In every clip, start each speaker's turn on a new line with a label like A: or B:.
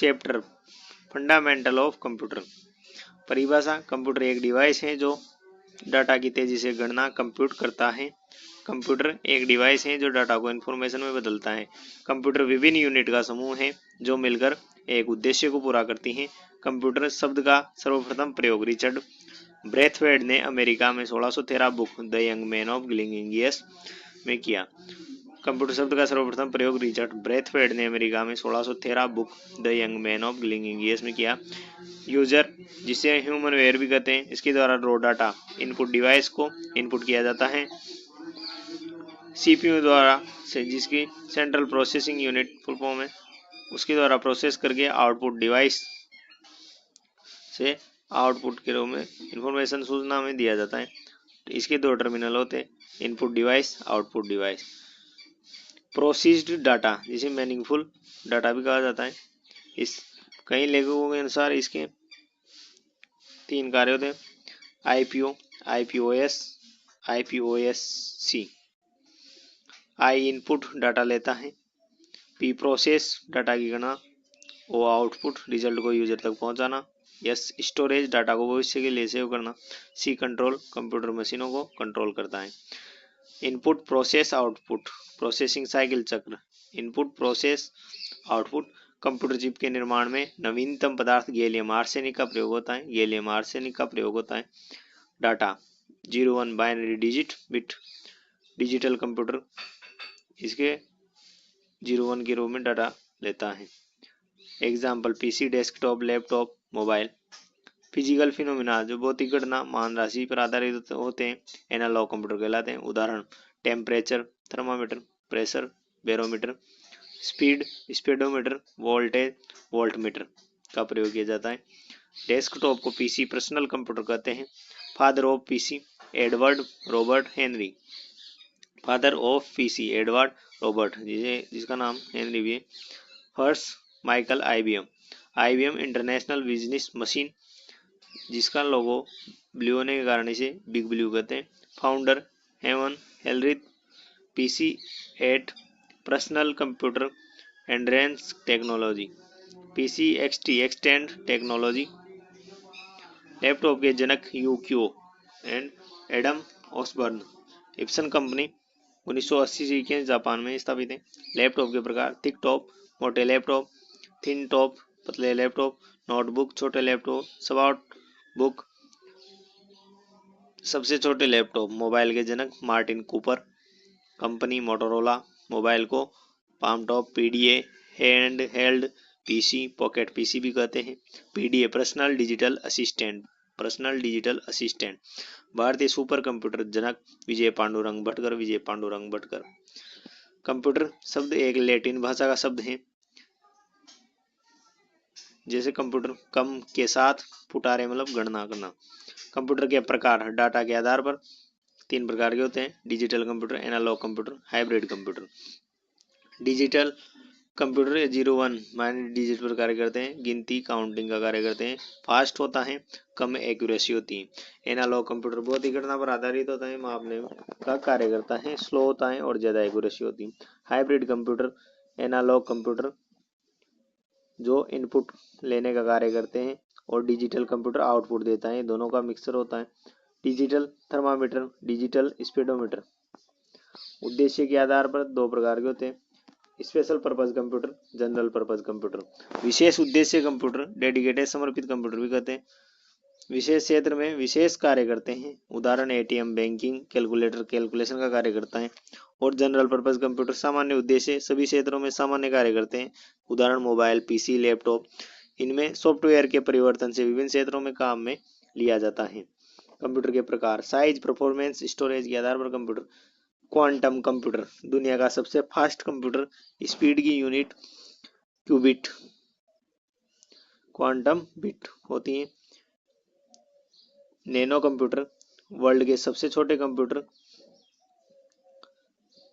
A: Chapter fundamental of computer. परिभाषा, computer एक device है जो डाटा की तेजी से गणना कंप्यूट करता है। कंप्यूटर एक डिवाइस है जो डाटा को इंफॉर्मेशन में बदलता है। कंप्यूटर विभिन्न यूनिट का समूह है जो मिलकर एक उद्देश्य को पूरा करती हैं। कंप्यूटर शब्द का सर्वप्रथम प्रयोग रिचर्ड ब्रेथवेट ने अमेरिका में 1613 book the young man of ग्लिंगिंग ईयर्स में किया। कंप्यूटर शब्द का सर्वप्रथम प्रयोग रिचर्ड ब्रेथवेट ने अमेरिका में 1613 book the young man of ग्लिंगिंग ईयर्स में किया। यूजर, जिसे ह्यूमन वेयर भी कहते हैं, इसके द्वारा रो डाटा इनपुट डिवाइस को इनपुट किया जाता है। सीपीयू द्वारा से जिसकी central processing unit full form है, उसके द्वारा प्रोसेस करके आउटपुट डिवाइस से आउटपुट के रूप में इंफॉर्मेशन सूचना में दिया जाता है। इसके दो टर्मिनल होते हैं, input device, output device. Processed data, जिसे मीनिंगफुल डाटा भी कहा जाता है। इस कई लेखकों के अनुसार इसके 3 कार्य होते हैं, IPO, IPOS, IPOSC. I input data लेता है, पी प्रोसेस डाटा की गणना, ओ आउटपुट रिजल्ट को यूजर तक पहुंचाना, एस स्टोरेज डाटा को भविष्य के लिए सेव करना, सी कंट्रोल कंप्यूटर मशीनों को कंट्रोल करता है। Input process output processing cycle चक्र। Input process output computer chip के निर्माण में नवीनतम पदार्थ गैलियम आर्सेनिक का प्रयोग होता है। गैलियम आर्सेनिक का प्रयोग होता है। Data 01 binary digit bit digital computer इसके 01 के रूप में डाटा लेता है। Example PC, desktop, laptop, mobile. Physical phenomena, जो भौतिक घटना मान राशि पर आधारित होते हैं, एनालॉग कंप्यूटर कहलाते हैं। उदाहरण temperature thermometer, pressure barometer, speed speedometer, voltage voltmeter का प्रयोग किया जाता है। डेस्कटॉप को पीसी पर्सनल कंप्यूटर कहते हैं। Father of PC Edward Robert Henry. Father of PC Edward Robert, जिसका नाम हेनरी भी है। First Michael IBM. IBM international business machine, जिसका लोगो ब्लू होने के कारण इसे बिग ब्लू कहते हैं। Founder Herman Hollerith. PC 8 personal computer एंड्रेंस technology. PC XT extend technology. Laptop के जनक यूक्यो and Adam Osborne. Epson company 1980 के जापान में स्थापित है। लैपटॉप के प्रकार थिक टॉप मोटे लैपटॉप, थिन टॉप पतले लैपटॉप, नोटबुक छोटे लैपटॉप, स्मार्ट बुक सबसे छोटे लैपटॉप। मोबाइल के जनक Martin Cooper. Company Motorola. Mobile को palm top, PDA hand held PC, pocket PC भी कहते हैं। PDA personal digital assistant. Personal digital assistant. भारतीय सुपर कंप्यूटर जनक विजय पांडुरंग भटकर। विजय पांडुरंग भटकर। कंप्यूटर शब्द एक लैटिन भाषा का शब्द है। जैसे कंप्यूटर कम के साथ फुटारे मतलब गणना करना। कंप्यूटर के प्रकार डाटा के आधार पर 3 प्रकार के होते हैं, digital computer, analog computer, hybrid computer. Digital computer 01 binary digit पर कार्य करते हैं, गिनती काउंटिंग का कार्य करते हैं, फास्ट होता है, कम एक्यूरेसी होती है। एनालॉग कंप्यूटर बहुत ही घटना पर आधारित होता है, मापने का कार्य करता है, स्लो होता है और ज्यादा एक्यूरेसी होती है। हाइब्रिड कंप्यूटर एनालॉग कंप्यूटर जो इनपुट लेने का कार्य करते हैं और डिजिटल कंप्यूटर आउटपुट देता है, दोनों का मिक्सर होता है। Digital thermometer, digital speedometer. उद्देश्य के आधार पर 2 प्रकार के होते हैं, special purpose computer, general purpose computer. विशेष उद्देश्य कंप्यूटर डेडिकेटेड समर्पित कंप्यूटर भी कहते हैं, विशेष क्षेत्र में विशेष कार्य करते हैं। उदाहरण एटीएम, बैंकिंग, कैलकुलेटर कैलकुलेशन का कार्य करता है। और जनरल पर्पज कंप्यूटर सामान्य उद्देश्य सभी क्षेत्रों में सामान्य कार्य करते हैं। उदाहरण मोबाइल, पीसी, लैपटॉप। इनमें सॉफ्टवेयर के परिवर्तन से विभिन्न क्षेत्रों में काम में लिया जाता है। कंप्यूटर के प्रकार साइज, परफॉर्मेंस, स्टोरेज के आधार पर कंप्यूटर। क्वांटम कंप्यूटर दुनिया का सबसे फास्ट कंप्यूटर, स्पीड की यूनिट क्यूबिट क्वांटम बिट होती है। नैनो कंप्यूटर वर्ल्ड के सबसे छोटे कंप्यूटर,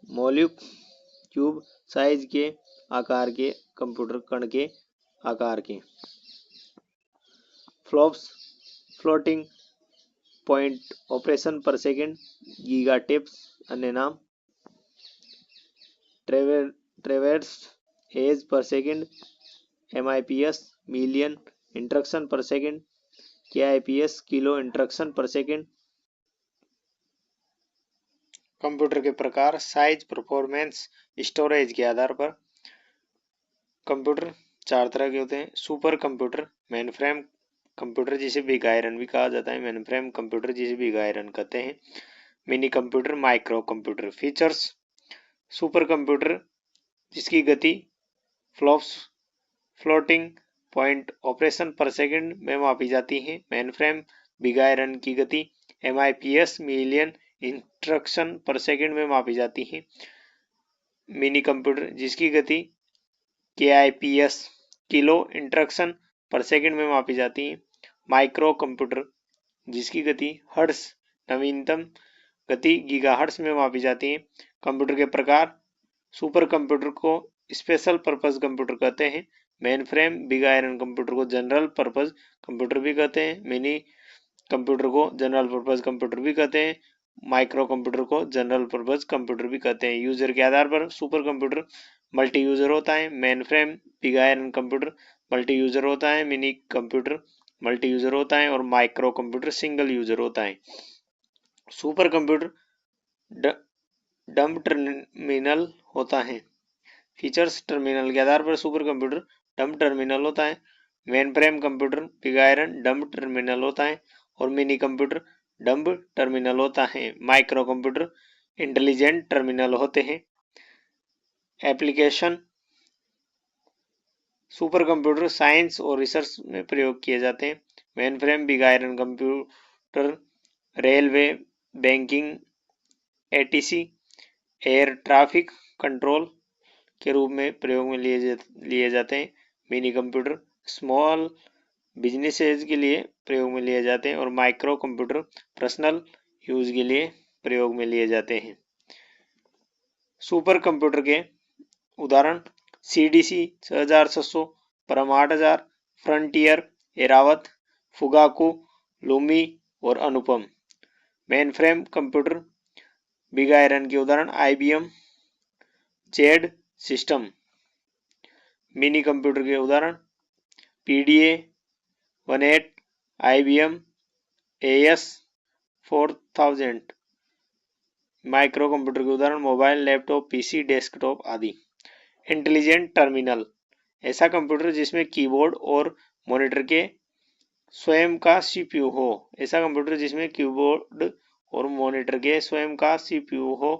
A: मॉलिक्यूल साइज के आकार के कंप्यूटर, कण के आकार के। Flops floating point operation per second, giga TEPS अन्य नाम। Traverse edge per second, MIPS million instruction per second, KIPS kilo instruction per second. Computer के प्रकार, साइज, परफॉर्मेंस, स्टोरेज के आधार पर कंप्यूटर 4 तरह के होते हैं। Super computer, main frame computer जिसे बिग आयरन भी कहा जाता है, मेन फ्रेम कंप्यूटर जिसे बिग आयरन कहते हैं। Mini computer, micro computer. Features, super computer जिसकी गति फ्लॉप्स फ्लोटिंग पॉइंट ऑपरेशन पर सेकंड में मापी जाती है। मेन फ्रेम बिग आयरन की गति MIPS मिलियन इंस्ट्रक्शन पर सेकंड में मापी जाती है। मिनी कंप्यूटर जिसकी गति KIPS किलो इंस्ट्रक्शन पर सेकंड में मापी जाती है। माइक्रो कंप्यूटर जिसकी गति हर्ट्ज, नवीनतम गति गीगाहर्ट्ज में मापी जाती है। कंप्यूटर के प्रकार, सुपर कंप्यूटर को स्पेशल पर्पज कंप्यूटर कहते हैं। Main frame big iron computer को जनरल पर्पज कंप्यूटर भी कहते हैं। मिनी कंप्यूटर को जनरल पर्पज कंप्यूटर भी कहते हैं। माइक्रो कंप्यूटर को जनरल पर्पज कंप्यूटर भी कहते हैं। यूजर के आधार पर सुपर कंप्यूटर मल्टी यूजर होता है। Main frame big iron computer multi user होता है। मिनी कंप्यूटर मल्टी यूजर होता है और माइक्रो कंप्यूटर सिंगल यूजर होता है। सुपर कंप्यूटर डम्ब टर्मिनल होता है। फीचर्स, टर्मिनल के आधार पर सुपर कंप्यूटर डम्ब टर्मिनल होता है। Main frame computer big iron dumb terminal होता है और मिनी कंप्यूटर डम्ब टर्मिनल होता है। माइक्रो कंप्यूटर इंटेलिजेंट टर्मिनल होते हैं। एप्लीकेशन, सुपर कंप्यूटर साइंस और रिसर्च में प्रयोग किए जाते हैं। Main frame big iron computer railway, banking, ATC, air traffic control के रूप में प्रयोग में लिए जाते हैं। मिनी कंप्यूटर स्मॉल बिजनेसेस के लिए प्रयोग में लिए जाते हैं और माइक्रो कंप्यूटर पर्सनल यूज के लिए प्रयोग में लिए जाते हैं। सुपर कंप्यूटर के उदाहरण CDC 6700, परम 8000, फ्रंटियर, एरावत, फुगाकू, लूमी और Anupam. Main frame computer big iron के उदाहरण IBM, Z system. Mini computer के उदाहरण PDA 18, IBM AS 4000। Micro computer के उदाहरण मोबाइल, लैपटॉप, PC, डेस्कटॉप आदि। इंटेलिजेंट टर्मिनल, ऐसा कंप्यूटर जिसमें कीबोर्ड और मॉनिटर के स्वयं का CPU हो। ऐसा कंप्यूटर जिसमें कीबोर्ड और मॉनिटर के स्वयं का CPU हो।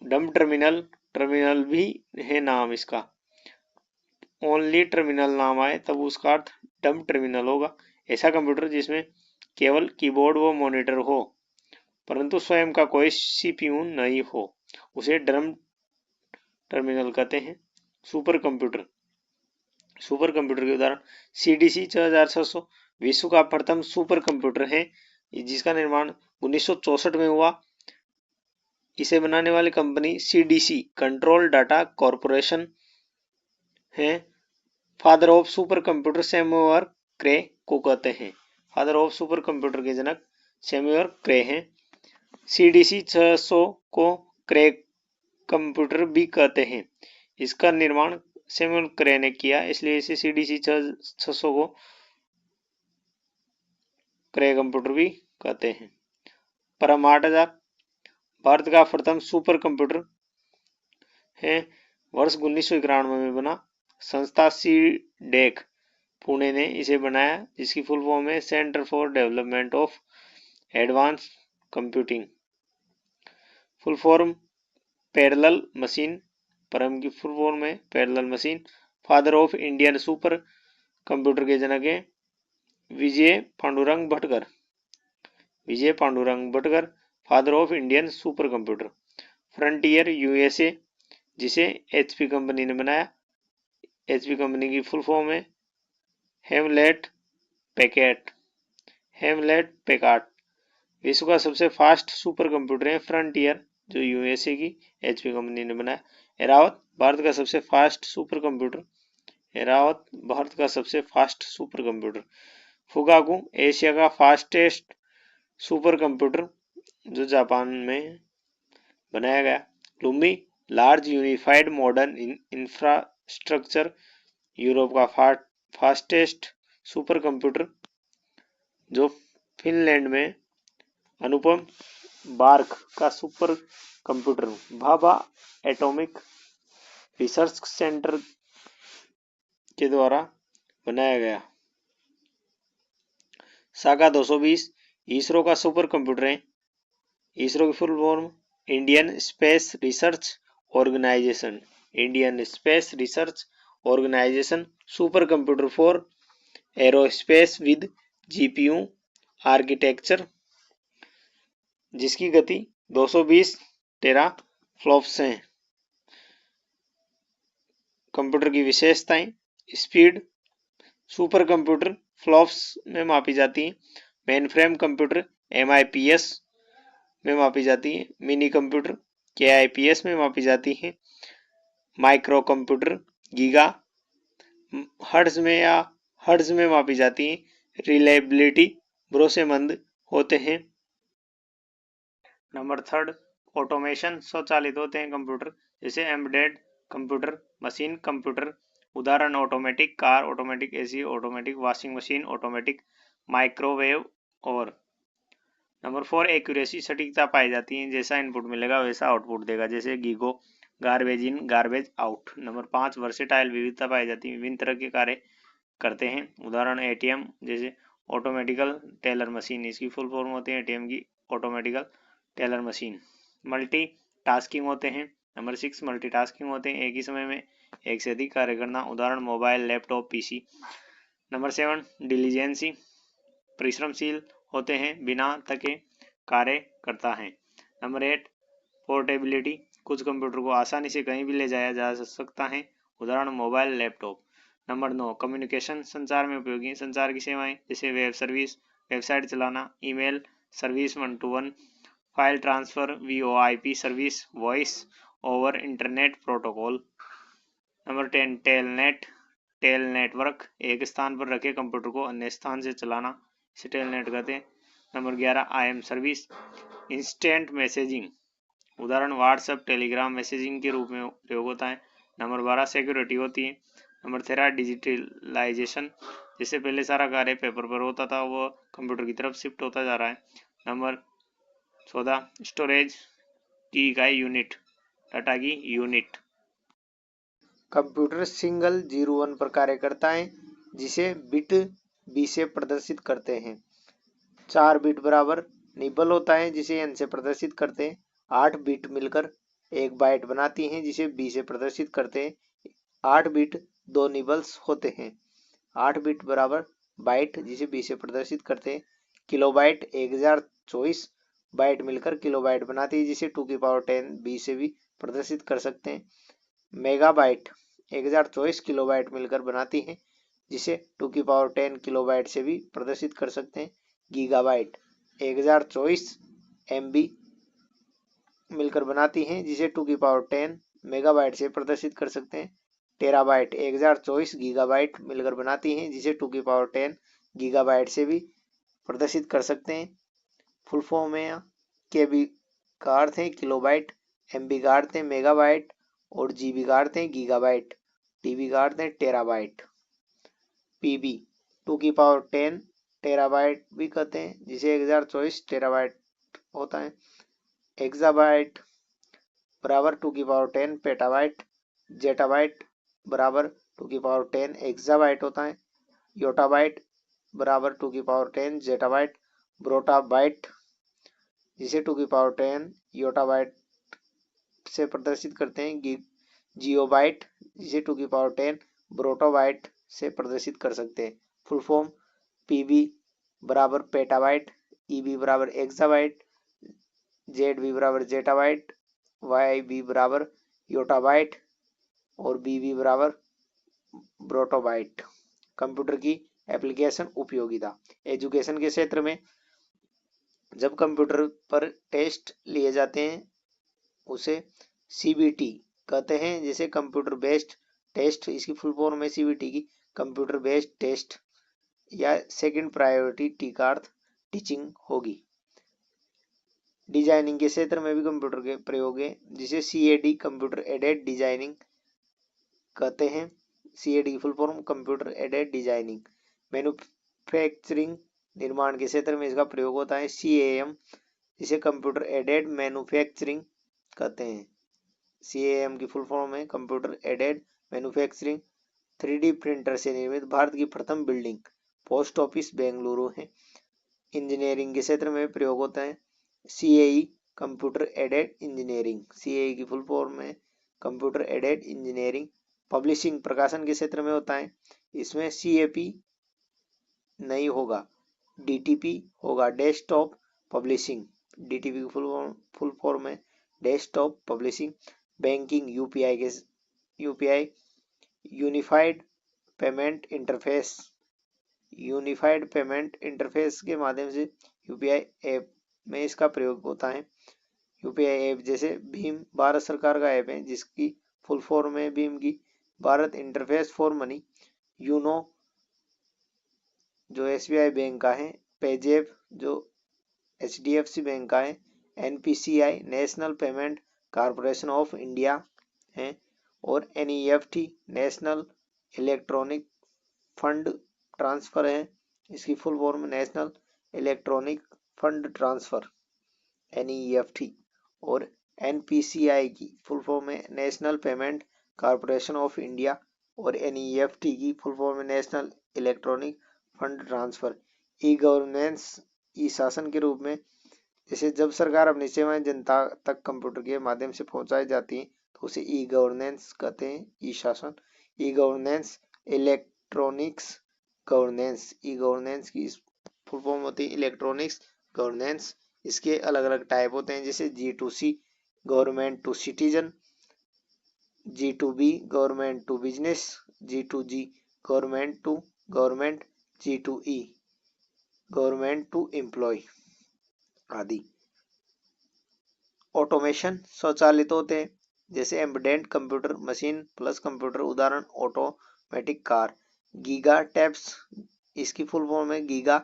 A: डम्ब टर्मिनल, टर्मिनल भी है नाम इसका, ओनली टर्मिनल नाम आए तब उसका अर्थ डम्ब टर्मिनल होगा। ऐसा कंप्यूटर जिसमें केवल कीबोर्ड व मॉनिटर हो परंतु स्वयं का कोई CPU नहीं हो, उसे डम्ब टर्मिनल कहते हैं। सुपर कंप्यूटर, सुपर कंप्यूटर के उदाहरण CDC 6700 विश्व का प्रथम सुपर कंप्यूटर है जिसका निर्माण 1964 में हुआ। इसे बनाने वाली company CDC control data corporation है। Father of super computer Samuel Cray को कहते हैं। फादर ऑफ सुपर कंप्यूटर के जनक सैमुअल क्रे हैं। CDC 600 को क्रे कंप्यूटर भी कहते हैं। इसका निर्माण सैमुअल क्रे ने किया, इसलिए इसे CDC 600 को क्रे कंप्यूटर भी कहते हैं। परम 8000 भारत का प्रथम सुपर कंप्यूटर है, वर्ष 1991 में बना। संस्था CDEC पुणे ने इसे बनाया, जिसकी फुल फॉर्म है centre for development of advance computing. Full form parallel machine, Param की फुल फॉर्म है parallel machine. Father of Indian super computer के जनक है Vijay Pandurang Bhatkar. Vijay Pandurang Bhatkar father of Indian super computer. Frontier USA जिसे HP कंपनी ने बनाया। HP कंपनी की फुल फॉर्म है हेवलेट पैकर्ड। हेवलेट पैकर्ड विश्व का सबसे फास्ट सुपर कंप्यूटर है फ्रंटियर, जो USA की HP कंपनी ने बनाया। एरावत भारत का सबसे fast super computer. Airavat Bharat का सबसे fast super computer. Fugaku Asia का फास्टेस्ट सुपर कंप्यूटर, जो जापान में बनाया गया। Lumi large unified modern infrastructure Europe का फास्टेस्ट सुपर कंप्यूटर जो फिनलैंड में अनुपम बार्क का super computer Bhabha atomic research centre के द्वारा बनाया गया। सागा 220 इसरो का सुपर कंप्यूटर है। इसरो की full form Indian space research organisation. Indian space research organisation super computer for aerospace with GPU architecture, जिसकी गति 220 टेराफ्लॉप्स है। कंप्यूटर की विशेषताएं, स्पीड सुपर कंप्यूटर फ्लॉप्स में मापी जाती है। मेन फ्रेम कंप्यूटर MIPS में मापी जाती है। मिनी कंप्यूटर KIPS में मापी जाती है। माइक्रो कंप्यूटर गीगा हर्ट्ज में या हर्ट्ज में मापी जाती है। रिलायबिलिटी भरोसेमंद होते हैं। नंबर 3 ऑटोमेशन स्वचालित होते हैं कंप्यूटर, जैसे एम्बेडेड कंप्यूटर, मशीन कंप्यूटर। उदाहरण automatic car, automatic AC, automatic washing machine, automatic microwave. और नंबर 4 एक्यूरेसी सटीकता पाई जाती है, जैसा इनपुट मिलेगा वैसा आउटपुट देगा, जैसे GIGO garbage in garbage out. Number 5 versatile विविधता पाई जाती है, विभिन्न तरह के कार्य करते हैं। उदाहरण ATM जैसे ऑटोमेटिकल टेलर मशीन, इसकी फुल फॉर्म होती है ATM की automatically teller machine. Multi tasking होते हैं। नंबर 6 मल्टीटास्किंग होते हैं, एक ही समय में एक से अधिक कार्य करना। उदाहरण मोबाइल, लैपटॉप, PC। नंबर 7 डिलीजेंसी परिश्रमशील होते हैं, बिना थके कार्य करता है। नंबर 8 पोर्टेबिलिटी कुछ कंप्यूटर को आसानी से कहीं भी ले जाया जा सकता है। उदाहरण मोबाइल, लैपटॉप। नंबर 9 कम्युनिकेशन संचार में उपयोगी संचार की सेवाएं, जैसे वेब सर्विस, वेबसाइट चलाना, email service, 1 to 1 file transfer, VoIP service, voice over internet protocol. Number 10 telnet tel network एक स्थान पर रखे कंप्यूटर को अन्य स्थान से चलाना, इसे टेलनेट कहते हैं। Number 11 IM service instant messaging, उदाहरण व्हाट्सएप, टेलीग्राम मैसेजिंग के रूप में प्रयोग होता है। नंबर 12 सिक्योरिटी होती है। नंबर 13 डिजिटलाइजेशन, जिससे पहले सारा कार्य पेपर पर होता था वो कंप्यूटर की तरफ शिफ्ट होता जा रहा है। नंबर 14 स्टोरेज की इकाई यूनिट, डाटा की यूनिट। कंप्यूटर सिंगल 01 पर कार्य करता है, जिसे बिट B से प्रदर्शित करते हैं। 4 बिट बराबर निबल होता है, जिसे N से प्रदर्शित करते हैं। 8 बिट मिलकर 1 बाइट बनाती हैं, जिसे B से प्रदर्शित करते हैं। 8 बिट 2 निबल्स होते हैं। 8 बिट बराबर बाइट, जिसे B से प्रदर्शित करते हैं। किलोबाइट 1024 बाइट मिलकर किलोबाइट बनाती है, जिसे 2 की पावर 10 B से भी प्रदर्शित कर सकते हैं। मेगाबाइट 1024 किलोबाइट मिलकर बनाती है, जिसे 2 की पावर 10 किलोबाइट से भी प्रदर्शित कर सकते हैं। गीगाबाइट 1024 MB मिलकर बनाती हैं, जिसे 2 की पावर 10 मेगाबाइट से प्रदर्शित कर सकते हैं। टेराबाइट 1024 गीगाबाइट मिलकर बनाती हैं, जिसे 2 की पावर 10 गीगाबाइट से भी प्रदर्शित कर सकते हैं। फुल फॉर्म में KB का अर्थ है किलोबाइट, MB का अर्थ है मेगाबाइट और GB का अर्थ है गीगाबाइट, TB का अर्थ है टेराबाइट। PB 2 की पावर 10 टेराबाइट भी कहते हैं, जिसे 1024 टेराबाइट होता है। एक्साबाइट बराबर 2 की पावर 10 पेटाबाइट। जेटाबाइट बराबर 2 की पावर 10 एक्साबाइट होता है। योटाबाइट बराबर 2 की पावर 10 जेटाबाइट। ब्रोटाबाइट, जिसे 2 की पावर 10 योटाबाइट से प्रदर्शित करते हैं। जियोबाइट, जिसे 2 की पावर 10 ब्रोटोबाइट से प्रदर्शित कर सकते हैं। फुल फॉर्म PB बराबर पेटाबाइट, EB बराबर एक्साबाइट, ZB बराबर जेटाबाइट, YB बराबर योटाबाइट और BB बराबर ब्रोटोबाइट। कंप्यूटर की एप्लीकेशन उपयोगिता, एजुकेशन के क्षेत्र में जब कंप्यूटर पर टेस्ट लिए जाते हैं उसे CBT कहते हैं, जिसे कंप्यूटर बेस्ड टेस्ट, इसकी फुल फॉर्म है CBT की कंप्यूटर बेस्ड टेस्ट या सेकंड प्रायोरिटी टी का अर्थ टीचिंग होगी। डिजाइनिंग के क्षेत्र में भी कंप्यूटर के प्रयोग है, जिसे CAD कंप्यूटर एडेड डिजाइनिंग कहते हैं। CAD की full form computer aided designing. Manufacturing निर्माण के क्षेत्र में इसका प्रयोग होता है। CAM इसे कंप्यूटर एडेड मैन्युफैक्चरिंग कहते हैं। CAM की फुल फॉर्म है computer aided manufacturing. 3D printer से निर्मित भारत की प्रथम बिल्डिंग पोस्ट ऑफिस बेंगलुरु है। इंजीनियरिंग के क्षेत्र में प्रयोग होता है। CAE computer aided engineering. CAE की फुल फॉर्म है कंप्यूटर एडेड इंजीनियरिंग। पब्लिशिंग प्रकाशन के क्षेत्र में होता है। इसमें CAP नहीं होगा, DTP होगा, डेस्कटॉप पब्लिशिंग। DTP की फुल फॉर्म है desktop publishing. Banking UPI unified payment interface. Unified payment interface के माध्यम से UPI ऐप में इसका प्रयोग होता है। UPI ऐप जैसे भीम भारत सरकार का ऐप है जिसकी फुल फॉर्म है भीम की Bharat interface for money. YONO जो SBI बैंक का है। पेजेप जो HDFC बैंक का है। NPCI national payment corporation of India है। और NEFT national electronic fund transfer है। इसकी full form national electronic fund transfer NEFT। और NPCI की फुल फॉर्म है national payment corporation of India. और NEFT की फुल फॉर्म है national electronic fund transfer. E governance e शासन के रूप में जैसे जब सरकार अपनी सेवाएं जनता तक कंप्यूटर के माध्यम से पहुंचाई जाती हैं तो उसे ई गवर्नेंस कहते हैं, ई शासन। E governance electronics governance. E governance की फुल फॉर्म होती है इलेक्ट्रॉनिक्स गवर्नेंस। इसके अलग अलग टाइप होते हैं जैसे G2C government to citizen, G2B government to business, G2G government to government, G2E government to employ आदि। ऑटोमेशन स्वचालित होते हैं जैसे embedded computer machine plus computer. उदाहरण ऑटोमेटिक कार। गीगा टैप्स इसकी फुल फॉर्म है giga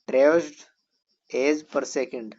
A: traversed edge per second.